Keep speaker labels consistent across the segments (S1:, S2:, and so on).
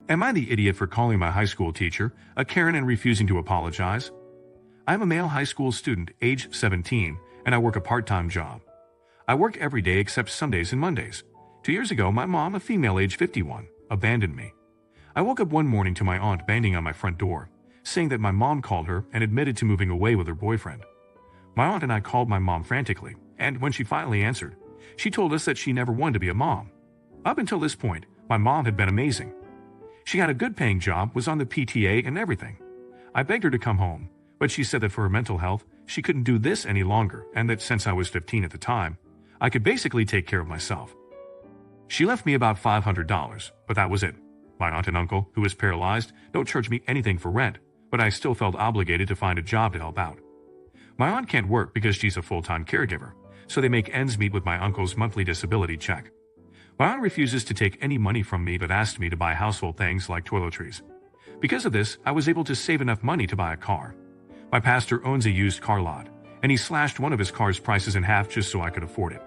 S1: Am I the idiot for calling my high school teacher a Karen and refusing to apologize? I am a male high school student, age 17, and I work a part-time job. I work every day except Sundays and Mondays. 2 years ago, my mom, a female age 51, abandoned me. I woke up one morning to my aunt banging on my front door, saying that my mom called her and admitted to moving away with her boyfriend. My aunt and I called my mom frantically, and when she finally answered, she told us that she never wanted to be a mom. Up until this point, my mom had been amazing. She had a good-paying job, was on the PTA and everything. I begged her to come home, but she said that for her mental health, she couldn't do this any longer and that since I was 15 at the time, I could basically take care of myself. She left me about $500, but that was it. My aunt and uncle, who is paralyzed, don't charge me anything for rent, but I still felt obligated to find a job to help out. My aunt can't work because she's a full-time caregiver, so they make ends meet with my uncle's monthly disability check. My aunt refuses to take any money from me but asked me to buy household things like toiletries. Because of this, I was able to save enough money to buy a car. My pastor owns a used car lot, and he slashed one of his car's prices in half just so I could afford it.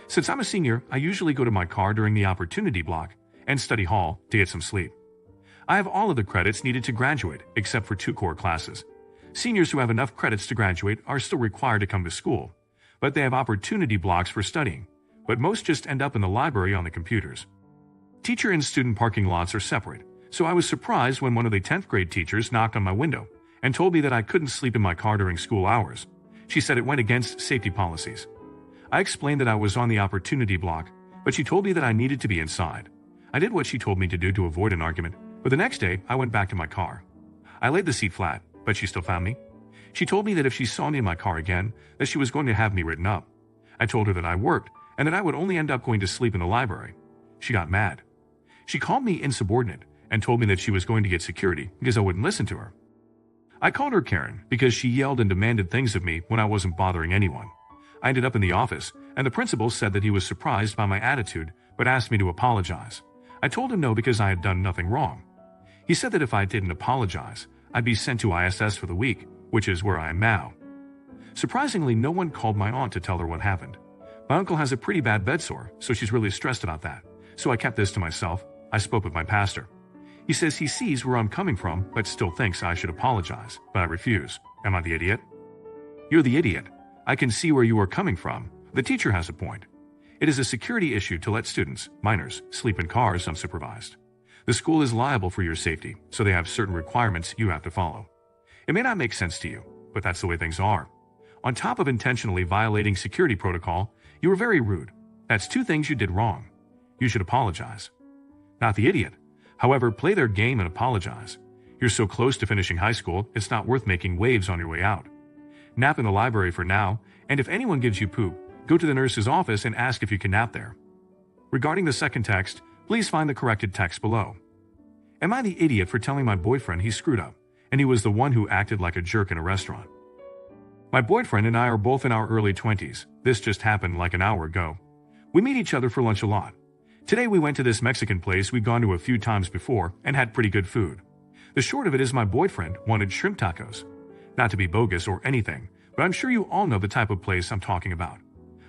S1: Since I'm a senior, I usually go to my car during the opportunity block and study hall to get some sleep. I have all of the credits needed to graduate, except for 2 core classes. Seniors who have enough credits to graduate are still required to come to school, but they have opportunity blocks for studying. But most just end up in the library on the computers. Teacher and student parking lots are separate, so I was surprised when one of the 10th grade teachers knocked on my window and told me that I couldn't sleep in my car during school hours. She said it went against safety policies. I explained that I was on the opportunity block, but she told me that I needed to be inside. I did what she told me to do to avoid an argument, but the next day I went back to my car. I laid the seat flat, but she still found me. She told me that if she saw me in my car again, that she was going to have me written up. I told her that I worked, and that I would only end up going to sleep in the library. She got mad. She called me insubordinate and told me that she was going to get security because I wouldn't listen to her. I called her Karen because she yelled and demanded things of me when I wasn't bothering anyone. I ended up in the office, and the principal said that he was surprised by my attitude but asked me to apologize. I told him no because I had done nothing wrong. He said that if I didn't apologize, I'd be sent to ISS for the week, which is where I am now. Surprisingly, no one called my aunt to tell her what happened. My uncle has a pretty bad bed sore, so she's really stressed about that. So I kept this to myself. I spoke with my pastor. He says he sees where I'm coming from, but still thinks I should apologize, but I refuse. Am I the idiot? You're the idiot. I can see where you are coming from. The teacher has a point. It is a security issue to let students, minors, sleep in cars unsupervised. The school is liable for your safety, so they have certain requirements you have to follow. It may not make sense to you, but that's the way things are. On top of intentionally violating security protocol, you were very rude. That's 2 things you did wrong. You should apologize. Not the idiot. However, play their game and apologize. You're so close to finishing high school, it's not worth making waves on your way out. Nap in the library for now, and if anyone gives you poop, go to the nurse's office and ask if you can nap there. Regarding the second text, please find the corrected text below. Am I the idiot for telling my boyfriend he screwed up, and he was the one who acted like a jerk in a restaurant? My boyfriend and I are both in our early 20s. This just happened like an hour ago. We meet each other for lunch a lot. Today we went to this Mexican place we'd gone to a few times before and had pretty good food. The short of it is my boyfriend wanted shrimp tacos. Not to be bogus or anything, but I'm sure you all know the type of place I'm talking about.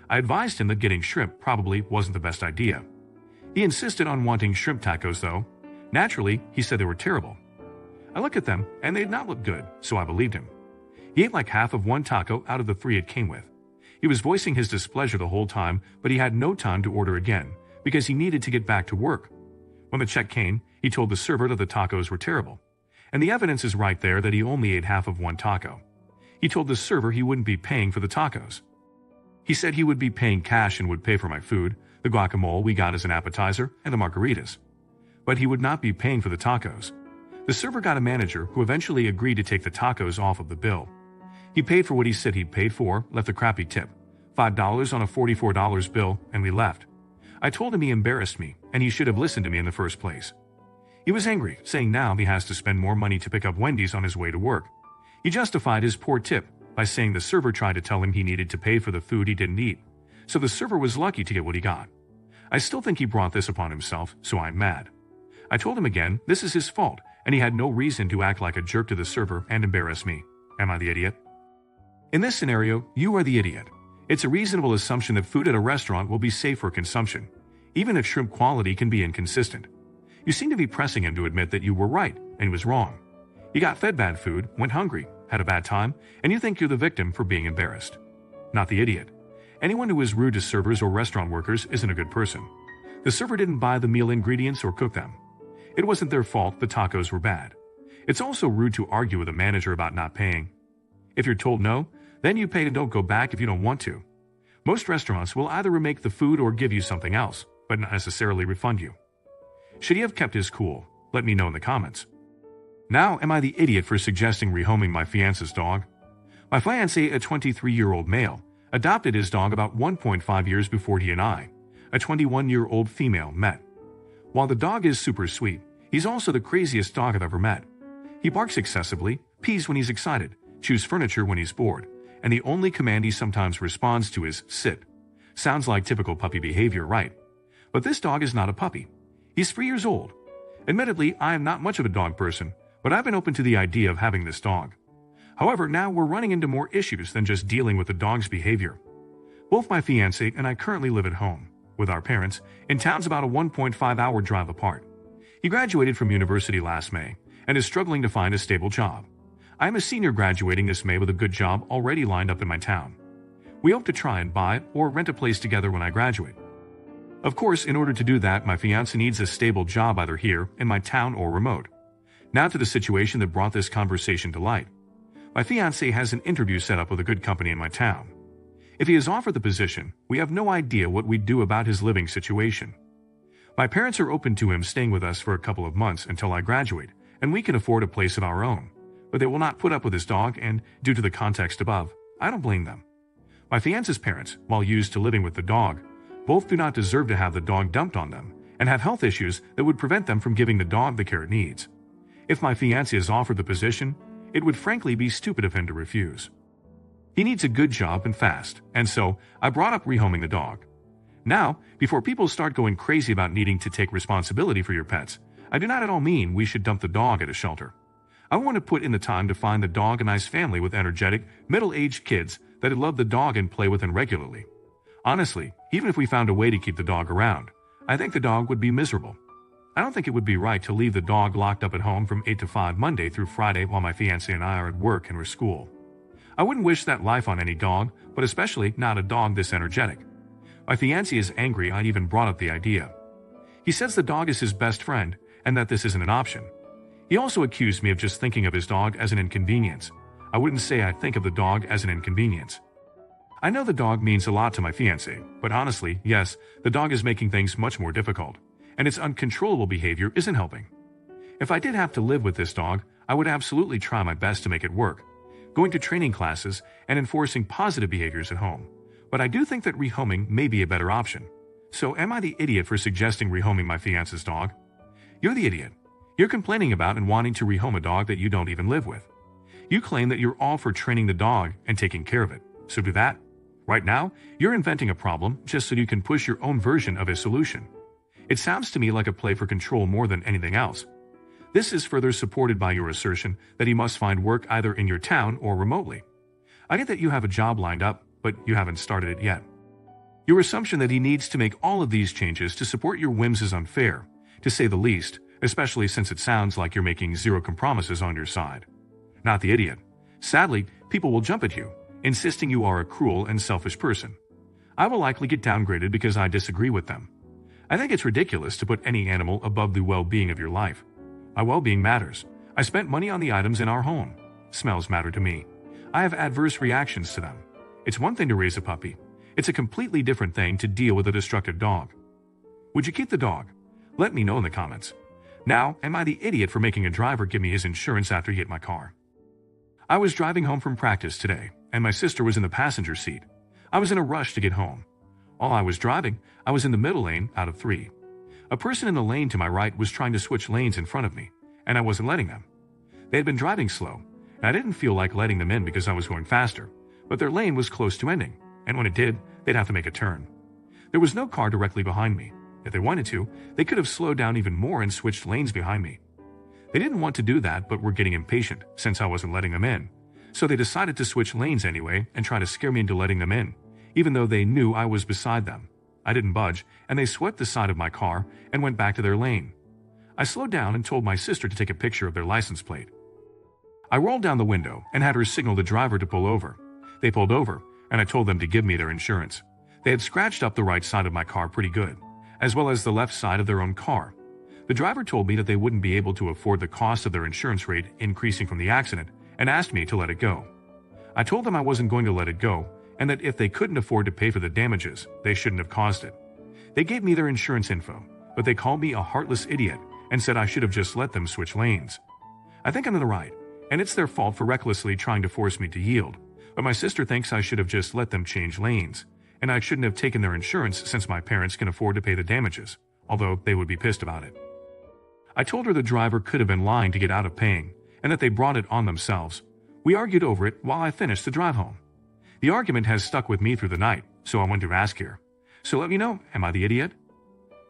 S1: I advised him that getting shrimp probably wasn't the best idea. He insisted on wanting shrimp tacos though. Naturally, he said they were terrible. I looked at them and they did not look good, so I believed him. He ate like half of one taco out of the 3 it came with. He was voicing his displeasure the whole time, but he had no time to order again because he needed to get back to work. When the check came, he told the server that the tacos were terrible. And the evidence is right there that he only ate half of one taco. He told the server he wouldn't be paying for the tacos. He said he would be paying cash and would pay for my food, the guacamole we got as an appetizer, and the margaritas. But he would not be paying for the tacos. The server got a manager who eventually agreed to take the tacos off of the bill. He paid for what he said he'd paid for, left a crappy tip, $5 on a $44 bill, and we left. I told him he embarrassed me, and he should have listened to me in the first place. He was angry, saying now he has to spend more money to pick up Wendy's on his way to work. He justified his poor tip by saying the server tried to tell him he needed to pay for the food he didn't eat, so the server was lucky to get what he got. I still think he brought this upon himself, so I'm mad. I told him again this is his fault, and he had no reason to act like a jerk to the server and embarrass me. Am I the idiot? In this scenario, you are the idiot. It's a reasonable assumption that food at a restaurant will be safe for consumption, even if shrimp quality can be inconsistent. You seemed to be pressing him to admit that you were right and he was wrong. He got fed bad food, went hungry, had a bad time, and you think you're the victim for being embarrassed. Not the idiot. Anyone who is rude to servers or restaurant workers isn't a good person. The server didn't buy the meal ingredients or cook them. It wasn't their fault the tacos were bad. It's also rude to argue with a manager about not paying. If you're told no, then you pay and don't go back if you don't want to. Most restaurants will either remake the food or give you something else, but not necessarily refund you. Should he have kept his cool? Let me know in the comments. Now, am I the idiot for suggesting rehoming my fiance's dog? My fiancé, a 23-year-old male, adopted his dog about 1.5 years before he and I, a 21-year-old female, met. While the dog is super sweet, he's also the craziest dog I've ever met. He barks excessively, pees when he's excited, chews furniture when he's bored, and the only command he sometimes responds to is sit. Sounds like typical puppy behavior, right? But this dog is not a puppy. He's 3 years old. Admittedly, I am not much of a dog person, but I've been open to the idea of having this dog. However, now we're running into more issues than just dealing with the dog's behavior. Both my fiancé and I currently live at home, with our parents, in towns about a 1.5-hour drive apart. He graduated from university last May and is struggling to find a stable job. I am a senior graduating this May with a good job already lined up in my town. We hope to try and buy or rent a place together when I graduate. Of course, in order to do that, my fiancé needs a stable job either here, in my town, or remote. Now to the situation that brought this conversation to light. My fiancé has an interview set up with a good company in my town. If he is offered the position, we have no idea what we'd do about his living situation. My parents are open to him staying with us for a couple of months until I graduate, and we can afford a place of our own. But they will not put up with his dog, and due to the context above, I don't blame them. My fiancé's parents, while used to living with the dog, both do not deserve to have the dog dumped on them and have health issues that would prevent them from giving the dog the care it needs. If my fiancé is offered the position, it would frankly be stupid of him to refuse. He needs a good job and fast, and so I brought up rehoming the dog. Now, before people start going crazy about needing to take responsibility for your pets, I do not at all mean we should dump the dog at a shelter. I want to put in the time to find the dog a nice family with energetic, middle-aged kids that love the dog and play with him regularly. Honestly, even if we found a way to keep the dog around, I think the dog would be miserable. I don't think it would be right to leave the dog locked up at home from 8 to 5 Monday through Friday while my fiancé and I are at work and or school. I wouldn't wish that life on any dog, but especially not a dog this energetic. My fiancé is angry I even brought up the idea. He says the dog is his best friend and that this isn't an option. He also accused me of just thinking of his dog as an inconvenience. I wouldn't say I think of the dog as an inconvenience. I know the dog means a lot to my fiancé, but honestly, yes, the dog is making things much more difficult, and its uncontrollable behavior isn't helping. If I did have to live with this dog, I would absolutely try my best to make it work, going to training classes and enforcing positive behaviors at home. But I do think that rehoming may be a better option. So am I the idiot for suggesting rehoming my fiancé's dog? You're the idiot. You're complaining about and wanting to rehome a dog that you don't even live with. You claim that you're all for training the dog and taking care of it, so do that. Right now, you're inventing a problem just so you can push your own version of a solution. It sounds to me like a play for control more than anything else. This is further supported by your assertion that he must find work either in your town or remotely. I get that you have a job lined up, but you haven't started it yet. Your assumption that he needs to make all of these changes to support your whims is unfair, to say the least, especially since it sounds like you're making zero compromises on your side. Not the idiot. Sadly, people will jump at you, insisting you are a cruel and selfish person. I will likely get downgraded because I disagree with them. I think it's ridiculous to put any animal above the well-being of your life. My well-being matters. I spent money on the items in our home. Smells matter to me. I have adverse reactions to them. It's one thing to raise a puppy. It's a completely different thing to deal with a destructive dog. Would you keep the dog? Let me know in the comments. Now, am I the idiot for making a driver give me his insurance after he hit my car? I was driving home from practice today, and my sister was in the passenger seat. I was in a rush to get home. While I was driving, I was in the middle lane out of 3. A person in the lane to my right was trying to switch lanes in front of me, and I wasn't letting them. They had been driving slow, and I didn't feel like letting them in because I was going faster, but their lane was close to ending, and when it did, they'd have to make a turn. There was no car directly behind me. If they wanted to, they could have slowed down even more and switched lanes behind me. They didn't want to do that but were getting impatient since I wasn't letting them in. So they decided to switch lanes anyway and try to scare me into letting them in, even though they knew I was beside them. I didn't budge, and they swept the side of my car and went back to their lane. I slowed down and told my sister to take a picture of their license plate. I rolled down the window and had her signal the driver to pull over. They pulled over, and I told them to give me their insurance. They had scratched up the right side of my car pretty good, as well as the left side of their own car. The driver told me that they wouldn't be able to afford the cost of their insurance rate increasing from the accident and asked me to let it go. I told them I wasn't going to let it go, and that if they couldn't afford to pay for the damages, they shouldn't have caused it. They gave me their insurance info, but they called me a heartless idiot and said I should have just let them switch lanes. I think I'm in the right, and it's their fault for recklessly trying to force me to yield, but my sister thinks I should have just let them change lanes, and I shouldn't have taken their insurance since my parents can afford to pay the damages, although they would be pissed about it. I told her the driver could have been lying to get out of paying, and that they brought it on themselves. We argued over it while I finished the drive home. The argument has stuck with me through the night, so I want to ask here. So let me know, am I the idiot?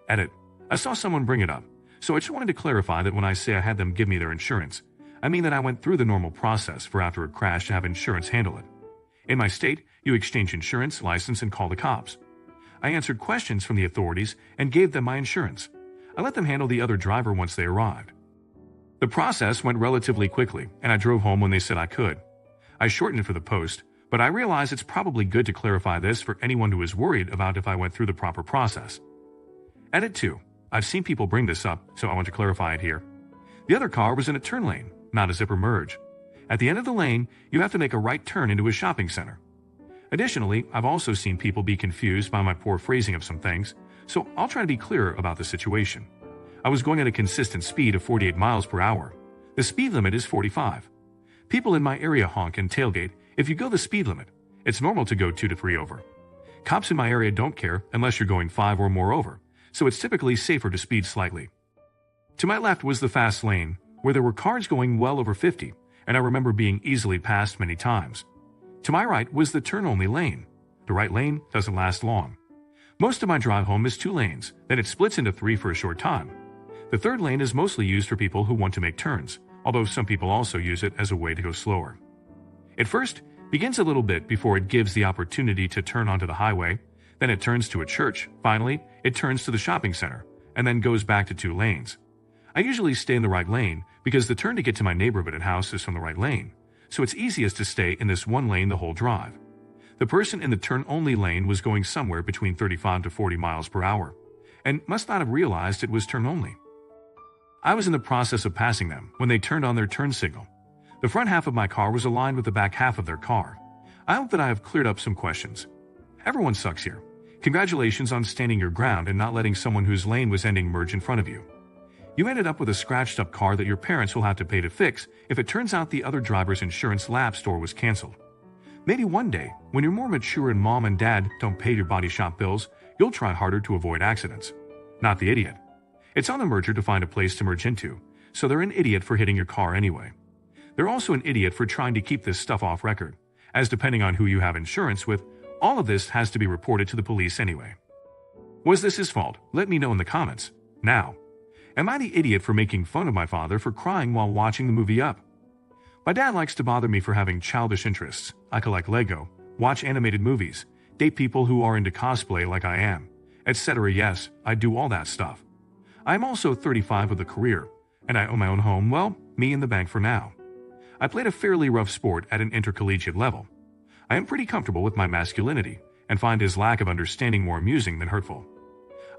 S1: Edit. I saw someone bring it up, so I just wanted to clarify that when I say I had them give me their insurance, I mean that I went through the normal process for after a crash to have insurance handle it. In my state, you exchange insurance, license, and call the cops. I answered questions from the authorities and gave them my insurance. I let them handle the other driver once they arrived. The process went relatively quickly, and I drove home when they said I could. I shortened it for the post, but I realize it's probably good to clarify this for anyone who is worried about if I went through the proper process. Edit 2. I've seen people bring this up, so I want to clarify it here. The other car was in a turn lane, not a zipper merge. At the end of the lane, you have to make a right turn into a shopping center. Additionally, I've also seen people be confused by my poor phrasing of some things, so I'll try to be clearer about the situation. I was going at a consistent speed of 48 miles per hour. The speed limit is 45. People in my area honk and tailgate if you go the speed limit. It's normal to go 2 to 3 over. Cops in my area don't care unless you're going 5 or more over, so it's typically safer to speed slightly. To my left was the fast lane, where there were cars going well over 50, and I remember being easily passed many times. To my right was the turn-only lane. The right lane doesn't last long. Most of my drive home is 2 lanes, then it splits into 3 for a short time. The third lane is mostly used for people who want to make turns, although some people also use it as a way to go slower. It first begins a little bit before it gives the opportunity to turn onto the highway, then it turns to a church, finally, it turns to the shopping center, and then goes back to 2 lanes. I usually stay in the right lane because the turn to get to my neighborhood and house is from the right lane, so it's easiest to stay in this one lane the whole drive. The person in the turn-only lane was going somewhere between 35 to 40 miles per hour, and must not have realized it was turn-only. I was in the process of passing them when they turned on their turn signal. The front half of my car was aligned with the back half of their car. I hope that I have cleared up some questions. Everyone sucks here. Congratulations on standing your ground and not letting someone whose lane was ending merge in front of you. You ended up with a scratched-up car that your parents will have to pay to fix if it turns out the other driver's insurance lapsed or was canceled. Maybe one day, when you're more mature and mom and dad don't pay your body shop bills, you'll try harder to avoid accidents. Not the idiot. It's on the merger to find a place to merge into, so they're an idiot for hitting your car anyway. They're also an idiot for trying to keep this stuff off record, as depending on who you have insurance with, all of this has to be reported to the police anyway. Was this his fault? Let me know in the comments. Now, am I the idiot for making fun of my father for crying while watching the movie Up? My dad likes to bother me for having childish interests. I collect Lego, watch animated movies, date people who are into cosplay like I am, etc. Yes, I do all that stuff. I'm also 35 with a career, and I own my own home, well, me in the bank for now. I played a fairly rough sport at an intercollegiate level. I am pretty comfortable with my masculinity, and find his lack of understanding more amusing than hurtful.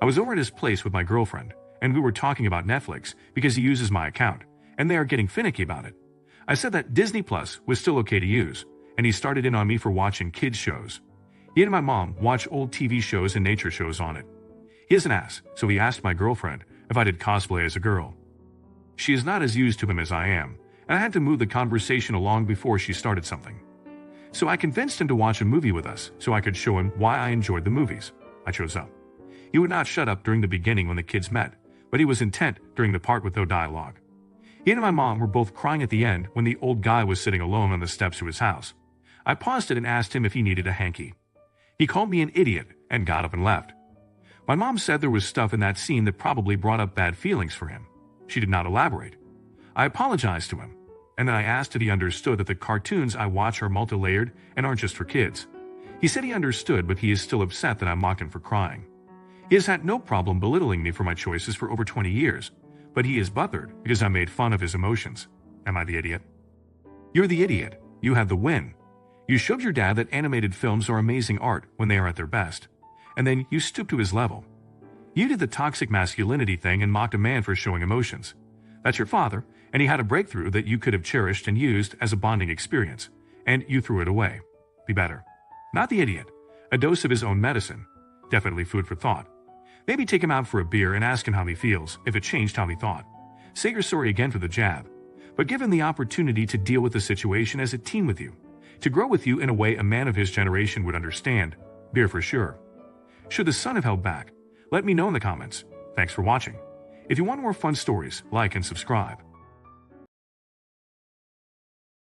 S1: I was over at his place with my girlfriend, and we were talking about Netflix because he uses my account, and they are getting finicky about it. I said that Disney Plus was still okay to use, and he started in on me for watching kids shows. He and my mom watch old TV shows and nature shows on it. He is an ass, so he asked my girlfriend if I did cosplay as a girl. She is not as used to him as I am, and I had to move the conversation along before she started something. So I convinced him to watch a movie with us so I could show him why I enjoyed the movies. I chose up. He would not shut up during the beginning when the kids met, but he was intent during the part with no dialogue. He and my mom were both crying at the end when the old guy was sitting alone on the steps to his house. I paused it and asked him if he needed a hanky. He called me an idiot and got up and left. My mom said there was stuff in that scene that probably brought up bad feelings for him. She did not elaborate. I apologized to him, and then I asked if he understood that the cartoons I watch are multi-layered and aren't just for kids. He said he understood, but he is still upset that I mocked him for crying. He has had no problem belittling me for my choices for over 20 years, but he is bothered because I made fun of his emotions. Am I the idiot? You're the idiot. You have the win. You showed your dad that animated films are amazing art when they are at their best, and then you stooped to his level. You did the toxic masculinity thing and mocked a man for showing emotions. That's your father, and he had a breakthrough that you could have cherished and used as a bonding experience, and you threw it away. Be better. Not the idiot. A dose of his own medicine. Definitely food for thought. Maybe take him out for a beer and ask him how he feels, if it changed how he thought. Say you're sorry again for the jab, but give him the opportunity to deal with the situation as a teen with you, to grow with you in a way a man of his generation would understand. Beer for sure. Should the son have held back? Let me know in the comments. Thanks for watching. If you want more fun stories, like and subscribe.